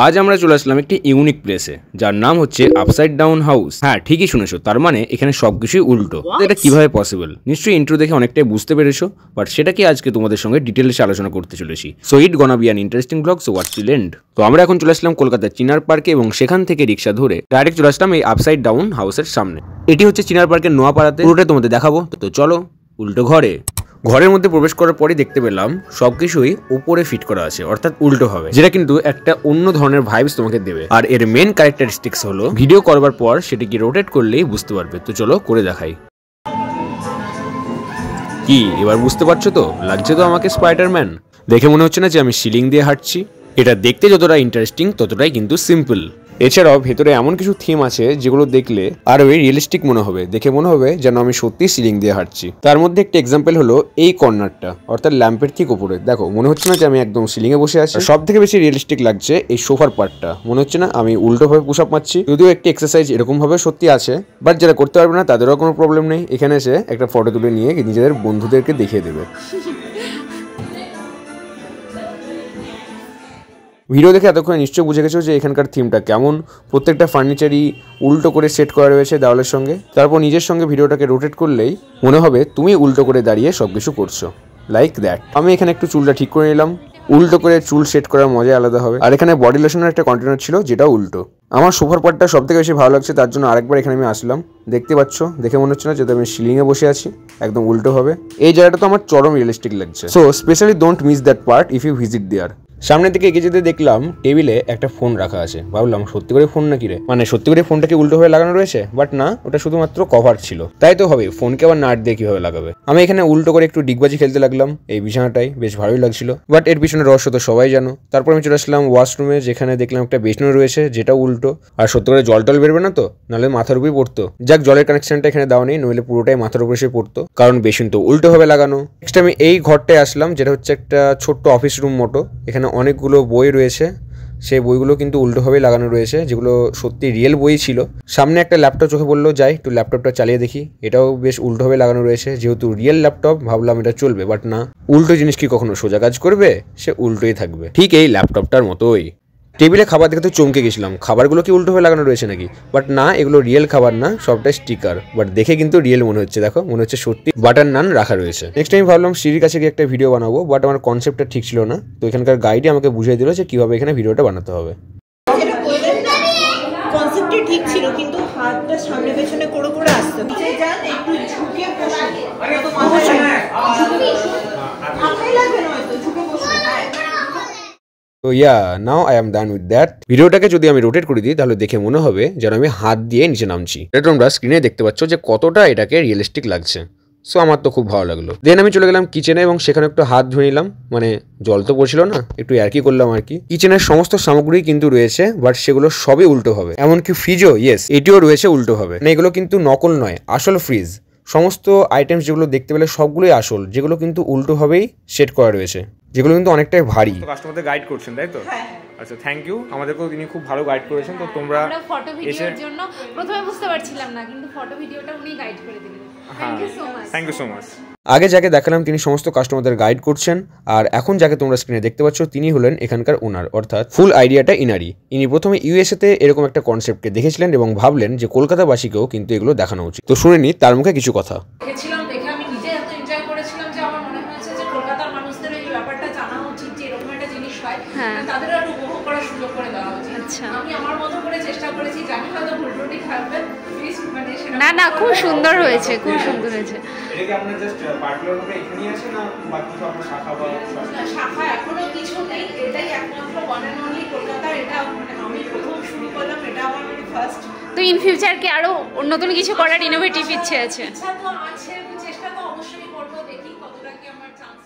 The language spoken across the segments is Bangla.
আজ আমরা চলে আসলাম একটি ইউনিক প্লেসে, যার নাম হচ্ছে আপসাইড ডাউন হাউস। হ্যাঁ, ঠিকই শুনেছো, তার মানে এখানে সবকিছুই উল্টো। এটা কিভাবে পসিবল? নিশ্চয়ই ইন্ট্রো দেখে অনেকটাই বুঝতে পেরেছো, বাট সেটাকে আজকে তোমাদের সঙ্গে ডিটেলসে আলোচনা করতে চলেছি। So it গনা be an interesting blog, so watch till and. তো আমরা এখন চলে আসলাম কলকাতার চিনার পার্কে এবং সেখান থেকে রিক্সা ধরে ডাইরেক্ট চলে আসলাম এই আপসাইড ডাউন হাউসের সামনে। এটি হচ্ছে চিনার পার্কের নোয়াপাড়াতে, পুরোটাই তোমাদের দেখাবো। তো চলো উল্টো ঘরে। ঘরের মধ্যে প্রবেশ করার পরই দেখতে পেলাম সবকিছুই উপরে ফিট করা আছে, অর্থাৎ উল্টো হবে, যেটা কিন্তু একটা অন্য ধরনের ভাইবস তোমাকে দেবে। আর এর মেন ক্যারেক্টারিস্টিক্স হলো ভিডিও করবার পর সেটিকে রোটেট করলেই বুঝতে পারবে। তো চলো করে দেখাই। কি এবার বুঝতে পারছো তো? লাগছে তো আমাকে স্পাইডারম্যান। দেখে মনে হচ্ছে না যে আমি সিলিং দিয়ে হাঁটছি? এটা দেখতে যতটা ইন্টারেস্টিং ততটাই কিন্তু সিম্পল। এছাড়াও ভেতরে এমন কিছু থিম আছে যেগুলো দেখলে আরো রিয়েলিস্টিক মনে হবে, দেখে মনে হবে যেন আমি সত্যি সিলিং দিয়ে হাঁটছি। তার মধ্যে একটা এক্সাম্পল হলো এই কর্নারটা, অর্থাৎ ল্যাম্পের ঠিক উপরে। দেখো মনে হচ্ছে না যে আমি একদম সিলিং এ বসে আছি। সব থেকে বেশি রিয়েলিস্টিক লাগছে এই সোফার পার্টটা, মনে হচ্ছে না আমি উল্টো ভাবে পুশ আপ মারছি। যদিও একটি এক্সারসাইজ এরকম ভাবে সত্যি আছে, বাট যারা করতে পারবে না তাদেরও কোনো প্রবলেম নেই, এখানে এসে একটা ফটো তুলে নিয়ে নিজেদের বন্ধুদেরকে দেখিয়ে দেবে। ভিডিও দেখে এতক্ষণে নিশ্চয়ই বুঝে গেছো যে এখানকার থিমটা কেমন। প্রত্যেকটা ফার্নিচারই উল্টো করে সেট করা রয়েছে দেওয়ালের সঙ্গে। তারপর নিজের সঙ্গে ভিডিওটাকে রোটেট করলেই মনে হবে তুমি উল্টো করে দাঁড়িয়ে সবকিছু করছো, লাইক দ্যাট। আমি এখানে একটু চুলটা ঠিক করে নিলাম, উল্টো করে চুল সেট করার মজা আলাদা হবে। আর এখানে বডি লোশনের একটা কন্টেনার ছিল যেটা উল্টো। আমার সোফার পার্টটা সব থেকে বেশি ভালো লাগছে, তার জন্য আরেকবার এখানে আমি আসলাম। দেখতে পাচ্ছ, দেখে মনে হচ্ছে না যে আমি সিলিংয়ে বসে আছি, একদম উল্টো হবে। এই জায়গাটা তো আমার চরম রিয়েলিস্টিক লাগছে। So specially don't miss that part if you visit there. সামনের দিকে এগিয়ে যেতে দেখলাম টেবিলে একটা ফোন রাখা আছে। ভাবলাম সত্যি করে ফোন নাকি রে, মানে সত্যি করে ফোনটাকে উল্টো হয়ে লাগানো রয়েছে, বাট না, ওটা শুধুমাত্র কভার ছিল। তাই তো হবে, ফোনকে আবার নাট দিয়ে কিভাবে লাগাবে। আমি এখানে উল্টো করে একটু ডিগবাজি খেলতে লাগলাম এই বিছানাটাই, বেশ ভালোই লাগছিল। বাট এর পিছনে রহস্য তো সবাই জানো। তারপর আমি চলে আসলাম ওয়াশরুমে, যেখানে দেখলাম একটা বেসিন রয়েছে যেটা উল্টো। আর সত্যি করে জল টল বেরবে না তো, নাহলে মাথার উপরেই পড়তো। যাক, জলের কানেকশনটা এখানে দেওয়া নেই, নইলে পুরোটাই মাথার উপরে এসে পড়তো, কারণ বেসিন তো উল্টো ভাবে লাগানো। নেক্সট আমি এই ঘরটায় আসলাম, যেটা হচ্ছে একটা ছোট্ট অফিস রুম মতো। এখানে অনেকগুলো বই রয়েছে, সেই বইগুলো কিন্তু উল্টোভাবেই লাগানো রয়েছে, যেগুলো সত্যি রিয়েল বই ছিল। সামনে একটা ল্যাপটপ চোখে বললো যাই একটু ল্যাপটপটা চালিয়ে দেখি, এটাও বেশ উল্টোভাবে লাগানো রয়েছে। যেহেতু রিয়েল ল্যাপটপ ভাবলাম এটা চলবে, বাট না, উল্টো জিনিস কি কখনো সোজা কাজ করবে? সে উল্টোই থাকবে, ঠিক এই ল্যাপটপটার মতোই। টেবিলে খাবার দেখে তো চমকে গেছিলাম, খাবারগুলো কি উল্টো হয়ে লাগানো রয়েছে নাকি? বাট না, এগুলো রিয়েল খাবার না, সবটাই স্টিকার। বাট দেখে কিন্তু রিয়েল মনে হচ্ছে, দেখো মনে হচ্ছে সত্যি বাটার নান রাখা রয়েছে। নেক্সট আমি ভাবলাম সিঁড়ির কাছে গিয়ে একটা ভিডিও বানাবো, বাট আমার কনসেপ্টটা ঠিক ছিল না। তো এখানকার গাইডই আমাকে বুঝিয়ে দিল যে কিভাবে এখানে ভিডিওটা বানাতে হবে। কনসেপ্টটা ঠিক ছিল, কিন্তু হাতটা সামনে পেছনে করে করে আসতো। নিচে যান, একটু ঝুঁকে বসুন। মাথায় লাগবে না হয়তো, ঝুঁকে বসুন। তো now I am done with that. ভিডিওটাকে যদি আমি রোটেট করে দিই তাহলে দেখে মনে হবে যেন আমি হাত দিয়ে নিচে নামছি। এটা তোমরা স্ক্রিনে দেখতে পাচ্ছ যে কতটা এটাকে রিয়েলিস্টিক লাগছে। সো আমার তো খুব ভালো লাগলো। দেন আমি চলে গেলাম কিচেনে এবং সেখানে একটু হাত ধুয়ে নিলাম, মানে জল তো পড়ছিল না, একটু ইয়ার্কি করলাম আর কি। কিচেনের সমস্ত সামগ্রী কিন্তু রয়েছে, বাট সেগুলো সবই উল্টো হবে। এমনকি ফ্রিজও, ইয়েস, এটিও রয়েছে উল্টো হবে। মানে এগুলো কিন্তু নকল নয়, আসল ফ্রিজ। সমস্ত আইটেমস যেগুলো দেখতে পেলে সবগুলোই আসল, যেগুলো কিন্তু উল্টোভাবেই সেট করা রয়েছে, যেগুলো কিন্তু অনেকটাই ভারী। কাস্টমারদের গাইড করছেন তাই তো? আচ্ছা, থ্যাংক ইউ, আমাদেরকেও তিনি খুব ভালো গাইড করেছেন। তো তোমরা ফটো ভিডিওর জন্য প্রথমে বুঝতে পারছিলাম না, কিন্তু ফটো ভিডিওটা উনি গাইড করে দিলেন। Thank you so much. Thank you so much. আগে যাকে দেখালাম তিনি সমস্ত কাস্টমারদের গাইড করছেন, আর এখন যাকে তোমরা স্ক্রিনে দেখতে পাচ্ছ তিনি হলেন এখানকার ওনার, অর্থাৎ ফুল আইডিয়াটা ইনারই। ইনি প্রথমে ইউএসএতে এরকম একটা কনসেপ্টকে দেখেছিলেন এবং ভাবলেন যে কলকাতাবাসীকেও কিন্তু এগুলো দেখানো উচিত। তো শুনে নি তার মুখে কিছু কথা। দেখেছিলাম, দেখে আমি নিজে এত এনজয় করেছিলাম যে আমার মনে হয়েছে যে কলকাতার মানুষদের এই ব্যাপারটা জানা উচিত, যে এরকম একটা জিনিস হয়, তাদের একটু উপভোগ করার সুযোগ করে দেওয়া উচিত। আচ্ছা, আমি আমার মতো করে চেষ্টা করেছি, জানি হয়তো ভুল ত্রুটি থাকবে, প্লিজ মানে না না, খুব সুন্দর হয়েছে, খুব সুন্দর হয়েছে। এটা কি আপনারা জাস্ট পার্টিকুলার ভাবে এখানেই আছে না বাকি সব আপনারা শাখা বা শাখা এখনো কিছু নেই, এটাই একমাত্র ওয়ান এন্ড অনলি কলকাতা। এটা মানে আমি প্রথম শুরু করলাম, এটা আমার মানে ফার্স্ট। তো ইন ফিউচার কি আরো নতুন কিছু করার ইনোভেটিভ ইচ্ছে আছে? ইচ্ছা তো আছে, চেষ্টা তো অবশ্যই করব, দেখি কতটা কি আমার চান্স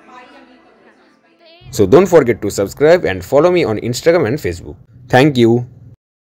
পাই আমি। So don't forget to subscribe and follow me on Instagram and Facebook. Thank you.